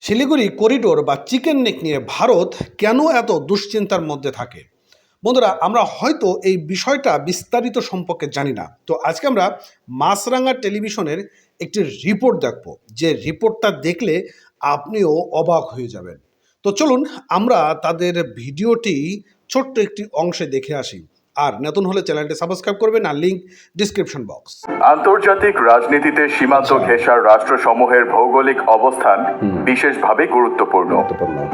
Siliguri corridor বা chicken neck নিয়ে ভারত কেন এত দুশ্চিন্তার মধ্যে থাকে? বন্ধুরা, আমরা হয়তো এই বিষয়টা বিস্তারিত সম্পর্কে জানি না। তো আজকে আমরা মাছরাঙা টেলিভিশনের একটি রিপোর্ট দেখব, যে রিপোর্টটা দেখলে আপনিও অবাক হয়ে যাবেন। তো চলুন আমরা তাদের ভিডিওটি ছোট্ট একটি অংশে দেখে আসি। আর নতুন হলে চ্যানেলটি সাবস্ক্রাইব করবেন, আর লিঙ্ক ডিসক্রিপশন বক্স। আন্তর্জাতিক রাজনীতিতে সীমান্ত ঘেঁষার রাষ্ট্রসমূহের ভৌগোলিক অবস্থান বিশেষভাবে গুরুত্বপূর্ণ।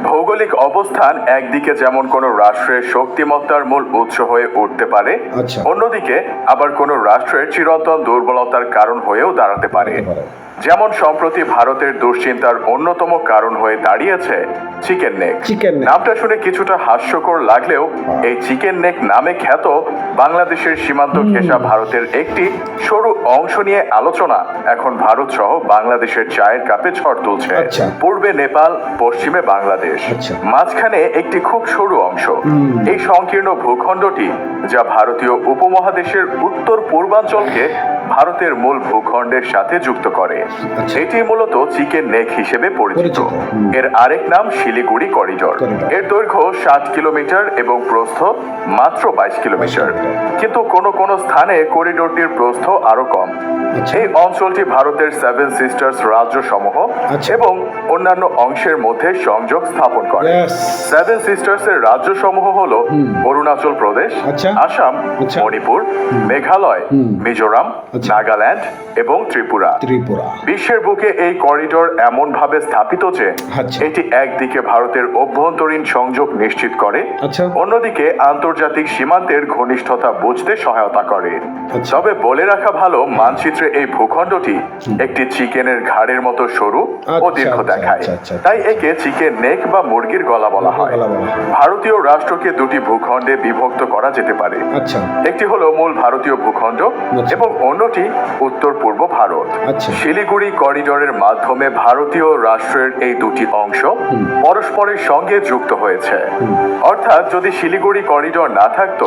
ভৌগোলিক অবস্থান একদিকে যেমন কোনো রাষ্ট্রের শক্তিমত্তার মূল উৎস হয়ে উঠতে পারে, অন্যদিকে আবার কোনো রাষ্ট্রের চিরন্তন দুর্বলতার কারণ হয়েও দাঁড়াতে পারে। যেমন সম্প্রতি ভারতের দুশ্চিন্তার অন্যতম কারণ হয়ে দাঁড়িয়েছে চিকেন নেক। নামটা শুনে কিছুটা হাস্যকর লাগলেও এই চিকেন নেক নামে খ্যাত বাংলাদেশের সীমান্ত ঘেঁষা ভারতের একটি সরু অংশ নিয়ে আলোচনা এখন ভারত সহ বাংলাদেশের চায়ের কাপে ঝড় তুলছে। পূর্বে নেপাল, পশ্চিমে বাংলাদেশ, মাঝখানে একটি খুব সরু অংশ। এই সংকীর্ণ ভূখণ্ডটি, যা ভারতীয় উপমহাদেশের উত্তর পূর্বাঞ্চলকে ভারতের মূল ভূখণ্ডের সাথে যুক্ত করে, এটি মূলত চিকেন নেক হিসেবে পরিচিত। এর আরেক নাম শিলিগুড়ি করিডোর। এর দৈর্ঘ্য 60 কিলোমিটার এবং প্রস্থ মাত্র 22 কিলোমিটার, কিন্তু কোনো স্থানে করিডোরটির প্রস্থ আরো কম। এই অঞ্চলটি ভারতের সেভেন সিস্টার্স রাজ্য সমূহ এবং অন্যান্য অংশের মধ্যে সংযোগ স্থাপন করে। সেভেন সিস্টার্স এর রাজ্য সমূহ হলো অরুণাচল প্রদেশ, আসাম, মণিপুর, মেঘালয়, মিজোরাম, নাগাল্যান্ড এবং ত্রিপুরা। বিশ্বের বুকে এই করিডোর এমন ভাবে স্থাপিত যে এটি একদিকে ভারতের অভ্যন্তরীণ সংযোগ নিশ্চিত করে, অন্যদিকে আন্তর্জাতিক সীমান্তের ঘনিষ্ঠতা বুঝতে সহায়তা করে। তবে বলে রাখা ভালো, মানচিত্রে এই ভূখণ্ডটি একটি চিকেনের ঘাড়ের মতো সরু ও দীর্ঘ দেখায়, তাই একে চিকেন নেক বা মুরগির গলা বলা হয়। ভারতীয় রাষ্ট্রকে দুটি ভূখণ্ডে বিভক্ত করা যেতে পারে। একটি হলো মূল ভারতীয় ভূখণ্ড এবং অন্যটি উত্তর পূর্ব ভারত। শিলিগুড়ি করিডোরের মাধ্যমে ভারতীয় রাষ্ট্রের এই দুটি অংশ পরস্পরের সঙ্গে যুক্ত হয়েছে। অর্থাৎ যদি শিলিগুড়ি করিডোর না থাকতো,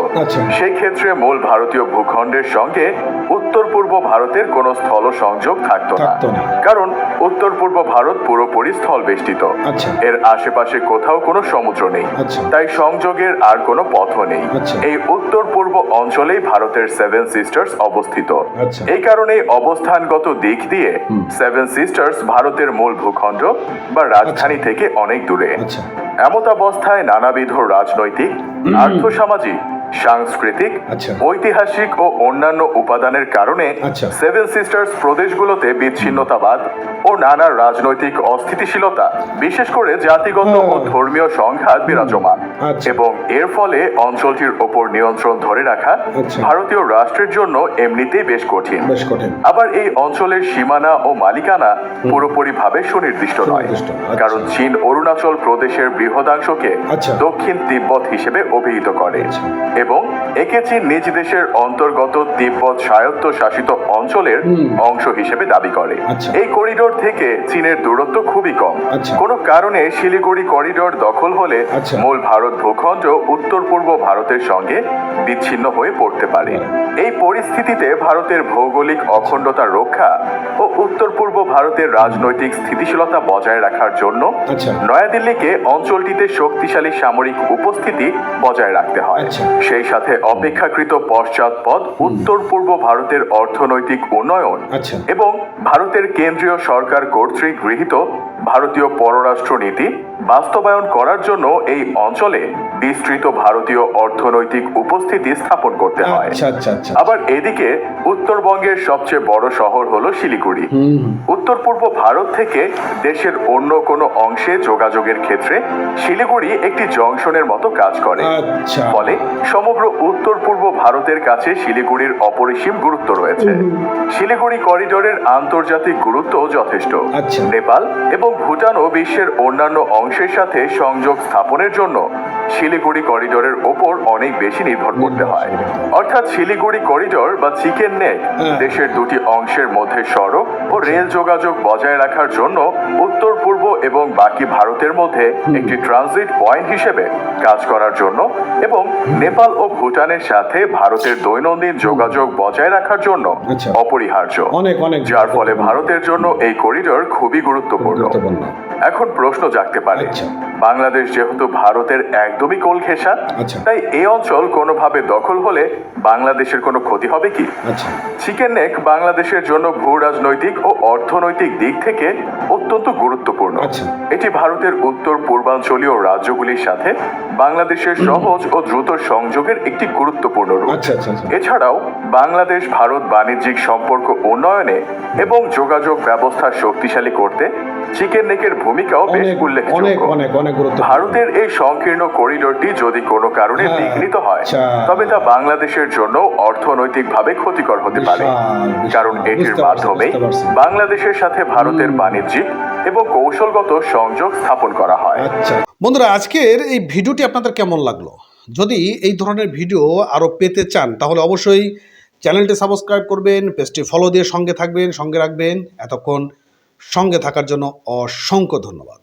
সেই ক্ষেত্রে মূল ভারতীয় ভূখণ্ডের সঙ্গে উত্তর পূর্ব ভারতের কোনো স্থল সংযোগ থাকতো না, কারণ উত্তর পূর্ব ভারত পুরোপুরি স্থল বেষ্টিত। এর আশেপাশে কোথাও কোনো সমুদ্র নেই, তাই সংযোগের আর কোনো পথও নেই। এই উত্তর পূর্ব অঞ্চলেই ভারতের সেভেন সিস্টার্স অবস্থিত। এই কারণে অবস্থানগত দিক দিয়ে সেভেন সিস্টার্স ভারতের মূল ভূখণ্ড বা রাজধানী থেকে অনেক দূরে। এমতাবস্থায় নানাবিধ রাজনৈতিক, আর্থসামাজিক, সাংস্কৃতিক, ঐতিহাসিক ও অন্যান্য উপাদানের কারণে সেভেন সিস্টার্স প্রদেশগুলোতে বিচ্ছিন্নতাবাদ ও নানা রাজনৈতিক অস্থিতিশীলতা, বিশেষ করে জাতিগত ও ধর্মীয় সংঘাত বিরাজমান, এবং এর ফলে অঞ্চলটির ওপর নিয়ন্ত্রণ ধরে রাখা ভারতীয় রাষ্ট্রের জন্য এমনিতেই বেশ কঠিন। আবার এই অঞ্চলের সীমানা ও মালিকানা পুরোপুরি ভাবে সুনির্দিষ্ট নয়, কারণ চীন অরুণাচল প্রদেশের বৃহদাংশকে দক্ষিণ তিব্বত হিসেবে অভিহিত করে এবং একে চীন নিজ দেশের অন্তর্গত তিব্বত স্বায়ত্ত শাসিত অঞ্চলের অংশ হিসেবে দাবি করে। এই করিডোর থেকে চীনের দূরত্ব খুবই কম। কোনো কারণে শিলিগুড়ি করিডোর দখল হলে মূল ভারত ভূখণ্ড উত্তর পূর্ব ভারতের সঙ্গে বিচ্ছিন্ন হয়ে পড়তে পারে। এই পরিস্থিতিতে ভারতের ভৌগোলিক অখণ্ডতা রক্ষা ও উত্তর পূর্ব ভারতের রাজনৈতিক স্থিতিশীলতা বজায় রাখার জন্য নয়াদিল্লিকে অঞ্চলটিতে শক্তিশালী সামরিক উপস্থিতি বজায় রাখতে হয়। সেই সাথে অপেক্ষাকৃত পশ্চাৎপদ উত্তর পূর্ব ভারতের অর্থনৈতিক উন্নয়ন এবং ভারতের কেন্দ্রীয় সরকার কর্তৃক গৃহীত ভারতীয় পররাষ্ট্র নীতি বাস্তবায়ন করার জন্য এই অঞ্চলে বিস্তৃত ভারতীয় অর্থনৈতিক উপস্থিতি স্থাপন করতে হয়। আবার এদিকে উত্তরবঙ্গের সবচেয়ে বড় শহর হলো শিলিগুড়ি। উত্তর পূর্ব ভারত থেকে দেশের অন্য কোনো অংশে যোগাযোগের ক্ষেত্রে শিলিগুড়ি একটি জংশনের মতো কাজ করে। ফলে সমগ্র উত্তর পূর্ব ভারতের কাছে শিলিগুড়ির অপরিসীম গুরুত্ব রয়েছে। শিলিগুড়ি করিডোরের আন্তর্জাতিক গুরুত্ব যথেষ্ট। নেপাল এবং ভুটানও বিশ্বের অন্যান্য অংশের সাথে সংযোগ স্থাপনের জন্য শিলিগুড়ি করিডোরের ওপর অনেক বেশি নির্ভর করতে হয়। অর্থাৎ শিলিগুড়ি করিডোর বা চিকেন নেক দেশের দুটি অংশের মধ্যে সড়ক ও রেল যোগাযোগ বজায় রাখার জন্য উত্তর পূর্ব এবং বাকি ভারতের মধ্যে একটি ট্রানজিট পয়েন্ট হিসেবে কাজ করার জন্য এবং নেপাল ও ভুটানের সাথে ভারতের দৈনন্দিন যোগাযোগ বজায় রাখার জন্য অপরিহার্য, যার ফলে ভারতের জন্য এই করিডোর খুবই গুরুত্বপূর্ণ। এখন প্রশ্ন জাগতে পারে, আচ্ছা। বাংলাদেশ যেহেতু ভারতের একদমই কোল ঘেঁষা, আচ্ছা। তাই এই অঞ্চল কোনোভাবে দখল হলে বাংলাদেশের কোনো ক্ষতি হবে কি? আচ্ছা। চিকেন নেক বাংলাদেশের জন্য ভূ রাজনৈতিক ও অর্থনৈতিক দিক থেকে অত্যন্ত গুরুত্বপূর্ণ। আচ্ছা। এটি ভারতের উত্তর পূর্বাঞ্চলীয় রাজ্যগুলির সাথে বাংলাদেশের সহজ ও দ্রুত সংযোগের একটি গুরুত্বপূর্ণ রূপ। আচ্ছা আচ্ছা আচ্ছা। এছাড়াও বাংলাদেশ ভারত বাণিজ্যিক সম্পর্ক উন্নয়নে এবং যোগাযোগ ব্যবস্থা শক্তিশালী করতে চিকেন নেকের ভূমিকাও বেশ অনেক উল্লেখযোগ্য। অনেক অনেক গুরুত্বপূর্ণ। ভারতের এই সংকীর্ণ করিডোরটি যদি কোনো কারণে হ্যাঁ, বিঘ্নিত হয়, আচ্ছা। তবে তা বাংলাদেশের জন্য অর্থনৈতিকভাবে ক্ষতিকর হতে পারে, বিশাল, কারণ এটির বুঝতে পারছি, মাধ্যমেই বুঝতে পারছি। বাংলাদেশের সাথে ভারতের বাণিজ্যিক এবং কৌশলগত সংযোগ স্থাপন করা হয়। আচ্ছা বন্ধুরা, আজকের এই ভিডিওটি আপনাদের কেমন লাগলো? যদি এই ধরনের ভিডিও আরও পেতে চান তাহলে অবশ্যই চ্যানেলটি সাবস্ক্রাইব করবেন, পেজটি ফলো দিয়ে সঙ্গে থাকবেন, সঙ্গে রাখবেন। এতক্ষণ সঙ্গে থাকার জন্য অসংখ্য ধন্যবাদ।